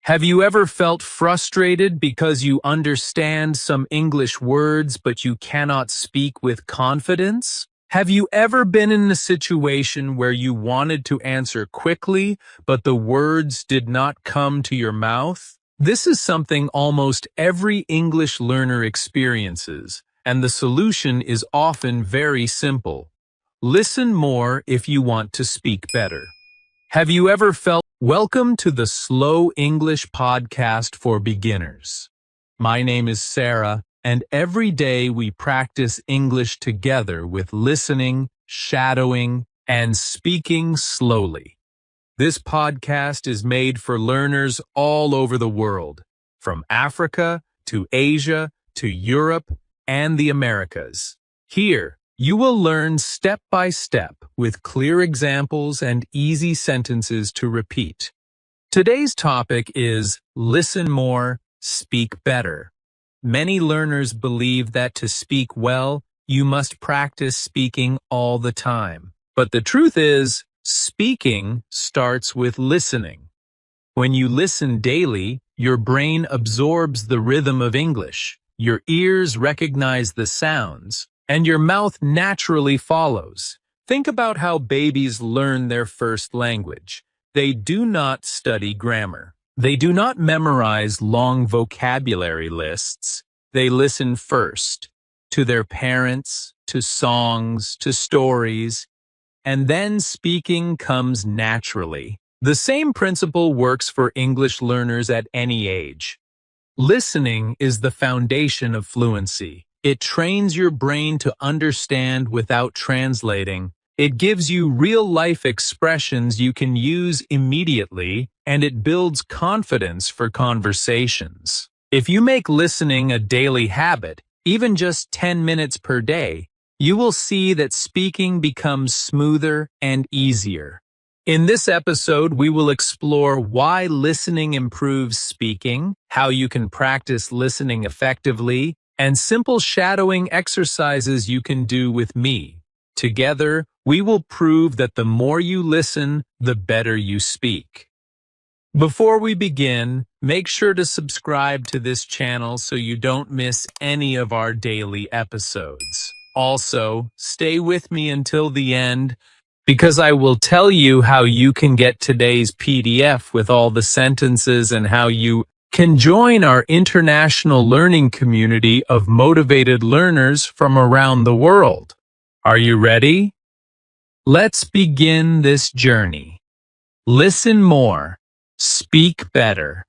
Have you ever felt frustrated because you understand some English words but you cannot speak with confidence? Have you ever been in a situation where you wanted to answer quickly but the words did not come to your mouth? This is something almost every English learner experiences, and the solution is often very simple. Listen more if you want to speak better. Have you ever felt Welcome to the Slow English Podcast for Beginners. My name is Sarah, and every day we practice English together with listening, shadowing, and speaking slowly. This podcast is made for learners all over the world, from Africa to Asia to Europe and the Americas. Here, you will learn step by step with clear examples and easy sentences to repeat. Today's topic is listen more, speak better. Many learners believe that to speak well, you must practice speaking all the time. But the truth is, speaking starts with listening. When you listen daily, your brain absorbs the rhythm of English, your ears recognize the sounds, and your mouth naturally follows. Think about how babies learn their first language. They do not study grammar. They do not memorize long vocabulary lists. They listen first to their parents, to songs, to stories, and then speaking comes naturally. The same principle works for English learners at any age. Listening is the foundation of fluency. It trains your brain to understand without translating. It gives you real-life expressions you can use immediately, and it builds confidence for conversations. If you make listening a daily habit, even just 10 minutes per day, you will see that speaking becomes smoother and easier. In this episode, we will explore why listening improves speaking, how you can practice listening effectively, and simple shadowing exercises you can do with me. Together, we will prove that the more you listen, the better you speak. Before we begin, make sure to subscribe to this channel so you don't miss any of our daily episodes. Also, stay with me until the end, because I will tell you how you can get today's PDF with all the sentences and how you can join our international learning community of motivated learners from around the world. Are you ready? Let's begin this journey. Listen more, speak better.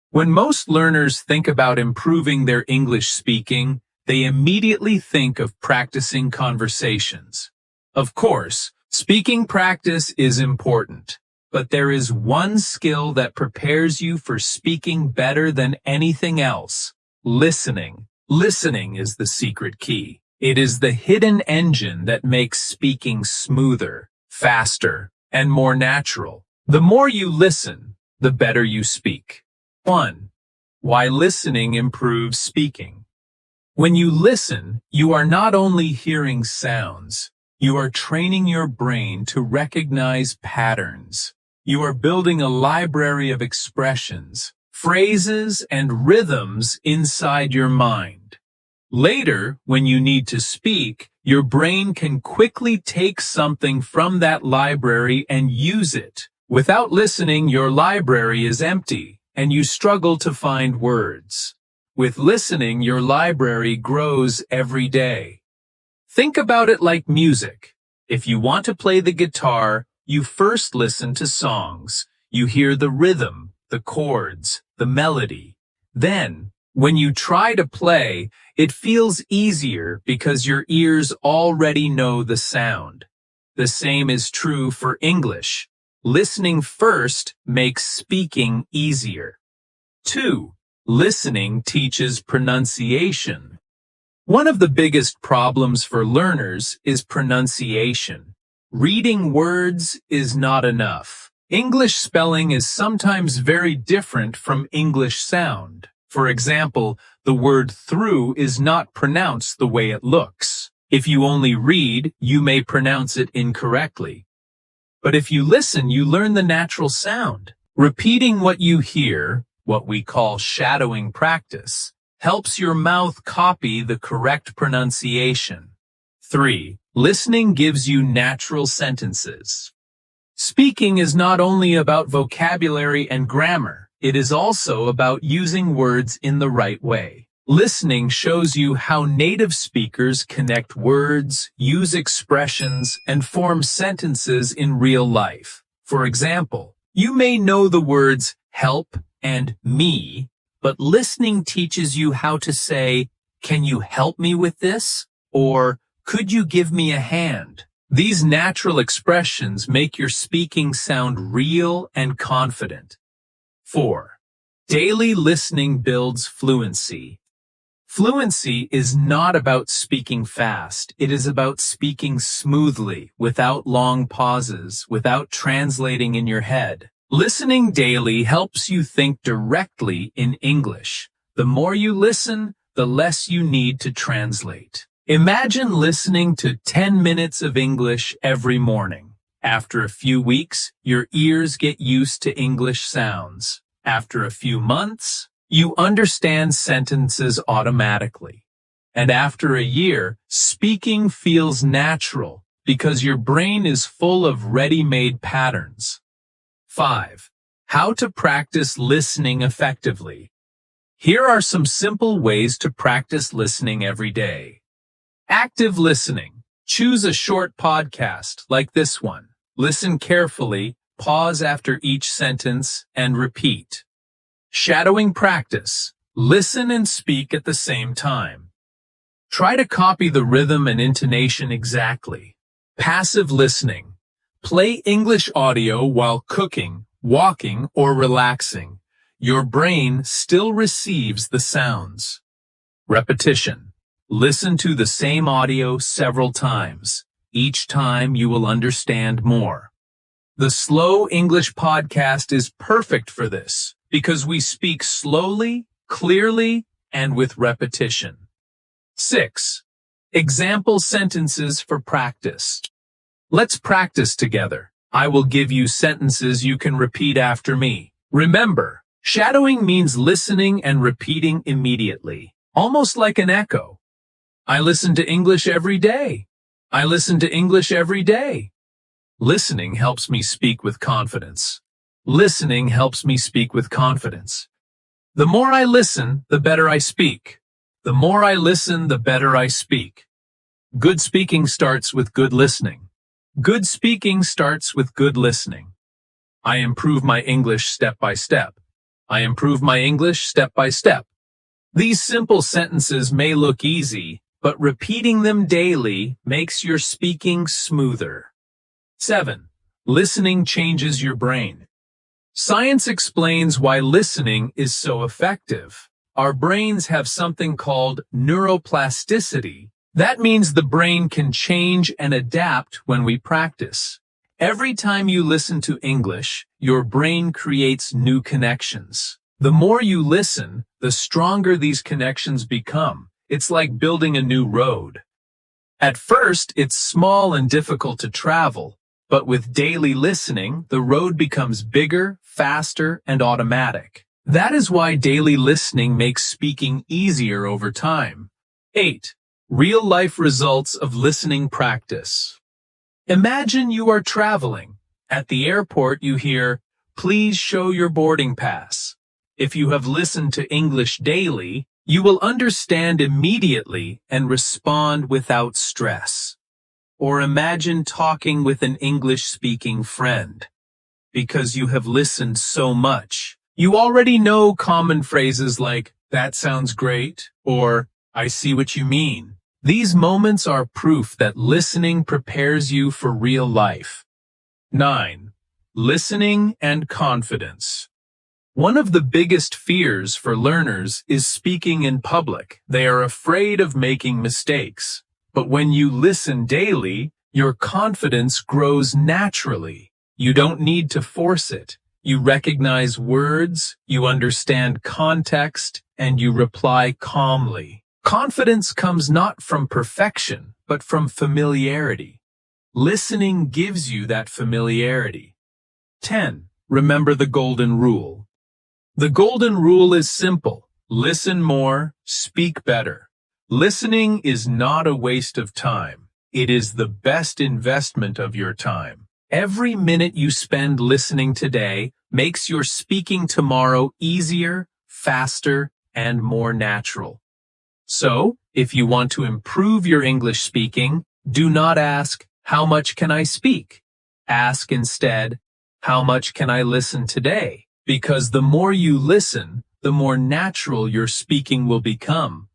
When most learners think about improving their English speaking, they immediately think of practicing conversations. Of course, speaking practice is important. But there is one skill that prepares you for speaking better than anything else: listening. Listening is the secret key. It is the hidden engine that makes speaking smoother, faster, and more natural. The more you listen, the better you speak. 1. Why listening improves speaking. When you listen, you are not only hearing sounds, you are training your brain to recognize patterns. You are building a library of expressions, phrases, and rhythms inside your mind. Later, when you need to speak, your brain can quickly take something from that library and use it. Without listening, your library is empty, and you struggle to find words. With listening, your library grows every day. Think about it like music. If you want to play the guitar, you first listen to songs. You hear the rhythm, the chords, the melody. Then, when you try to play, it feels easier because your ears already know the sound. The same is true for English. Listening first makes speaking easier. 2. Listening teaches pronunciation. One of the biggest problems for learners is pronunciation. Reading words is not enough. English spelling is sometimes very different from English sound. For example, the word through is not pronounced the way it looks. If you only read, you may pronounce it incorrectly. But if you listen, you learn the natural sound. Repeating what you hear, what we call shadowing practice, helps your mouth copy the correct pronunciation. 3. Listening gives you natural sentences. Speaking is not only about vocabulary and grammar, it is also about using words in the right way. Listening shows you how native speakers connect words, use expressions, and form sentences in real life. For example, you may know the words help and me, but listening teaches you how to say, "Can you help me with this?" or "Could you give me a hand?" These natural expressions make your speaking sound real and confident. 4. Daily listening builds fluency. Fluency is not about speaking fast. It is about speaking smoothly, without long pauses, without translating in your head. Listening daily helps you think directly in English. The more you listen, the less you need to translate. Imagine listening to 10 minutes of English every morning. After a few weeks, your ears get used to English sounds. After a few months, you understand sentences automatically. And after a year, speaking feels natural because your brain is full of ready-made patterns. 5. How to practice listening effectively. Here are some simple ways to practice listening every day. Active listening. Choose a short podcast like this one. Listen carefully, pause after each sentence, and repeat. Shadowing practice. Listen and speak at the same time. Try to copy the rhythm and intonation exactly. Passive listening. Play English audio while cooking, walking, or relaxing. Your brain still receives the sounds. Repetition. Listen to the same audio several times. Each time you will understand more. The Slow English podcast is perfect for this because we speak slowly, clearly, and with repetition. 6. Example sentences for practice. Let's practice together. I will give you sentences you can repeat after me. Remember, shadowing means listening and repeating immediately, almost like an echo. I listen to English every day. I listen to English every day. Listening helps me speak with confidence. Listening helps me speak with confidence. The more I listen, the better I speak. The more I listen, the better I speak. Good speaking starts with good listening. Good speaking starts with good listening. I improve my English step by step. I improve my English step by step. These simple sentences may look easy, but repeating them daily makes your speaking smoother. 7. Listening changes your brain. Science explains why listening is so effective. Our brains have something called neuroplasticity. That means the brain can change and adapt when we practice. Every time you listen to English, your brain creates new connections. The more you listen, the stronger these connections become. It's like building a new road. At first, it's small and difficult to travel, but with daily listening, the road becomes bigger, faster, and automatic. That is why daily listening makes speaking easier over time. 8. Real-life results of listening practice. Imagine you are traveling. At the airport, you hear, "Please show your boarding pass." If you have listened to English daily, you will understand immediately and respond without stress. Or imagine talking with an English-speaking friend. Because you have listened so much, you already know common phrases like, "That sounds great," or "I see what you mean." These moments are proof that listening prepares you for real life. 9. Listening and confidence. One of the biggest fears for learners is speaking in public. They are afraid of making mistakes. But when you listen daily, your confidence grows naturally. You don't need to force it. You recognize words, you understand context, and you reply calmly. Confidence comes not from perfection, but from familiarity. Listening gives you that familiarity. 10. remember the golden rule. The golden rule is simple. Listen more, speak better. Listening is not a waste of time. It is the best investment of your time. Every minute you spend listening today makes your speaking tomorrow easier, faster, and more natural. So, if you want to improve your English speaking, do not ask, "How much can I speak?" Ask instead, "How much can I listen today?" Because the more you listen, the more natural your speaking will become.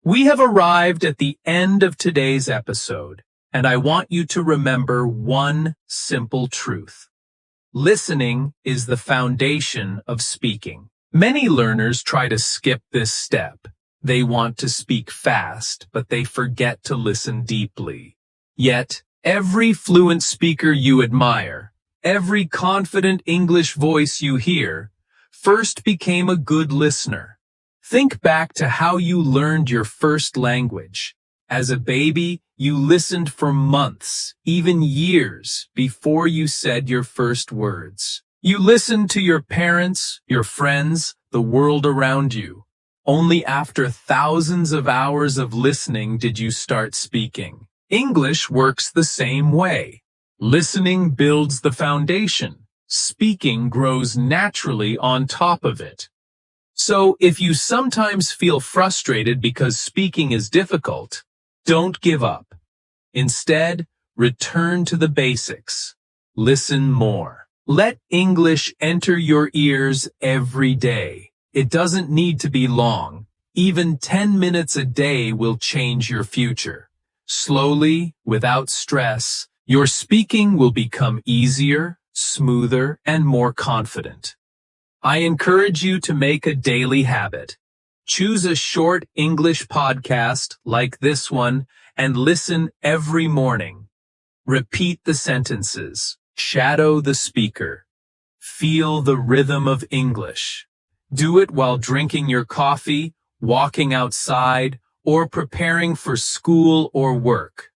We have arrived at the end of today's episode, and I want you to remember one simple truth. Listening is the foundation of speaking. Many learners try to skip this step. They want to speak fast, but they forget to listen deeply. Yet, every fluent speaker you admire, every confident English voice you hear, first became a good listener. Think back to how you learned your first language. As a baby, you listened for months, even years, before you said your first words. You listened to your parents, your friends, the world around you. Only after thousands of hours of listening did you start speaking. English works the same way. Listening builds the foundation. Speaking grows naturally on top of it. So, if you sometimes feel frustrated because speaking is difficult, don't give up. Instead, return to the basics. Listen more. Let English enter your ears every day. It doesn't need to be long. Even 10 minutes a day will change your future. Slowly, without stress, your speaking will become easier, smoother, and more confident. I encourage you to make a daily habit. Choose a short English podcast like this one and listen every morning. Repeat the sentences. Shadow the speaker. Feel the rhythm of English. Do it while drinking your coffee, walking outside, or preparing for school or work.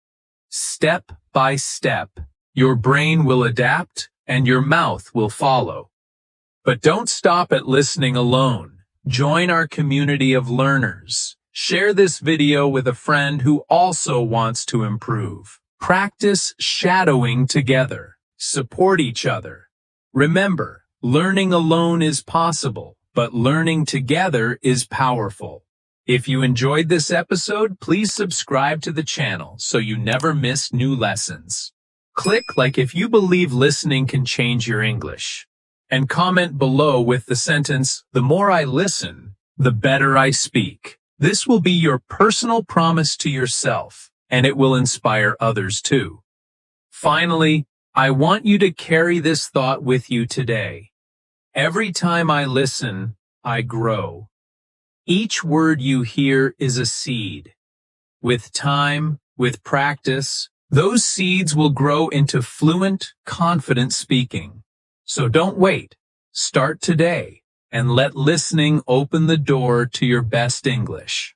Step by step, your brain will adapt and your mouth will follow. But don't stop at listening alone. Join our community of learners. Share this video with a friend who also wants to improve. Practice shadowing together. Support each other. Remember, learning alone is possible, but learning together is powerful. If you enjoyed this episode, please subscribe to the channel so you never miss new lessons. Click like if you believe listening can change your English. And comment below with the sentence, "The more I listen, the better I speak." This will be your personal promise to yourself, and it will inspire others too. Finally, I want you to carry this thought with you today. Every time I listen, I grow. Each word you hear is a seed. With time, with practice, those seeds will grow into fluent, confident speaking. So don't wait. Start today and let listening open the door to your best English.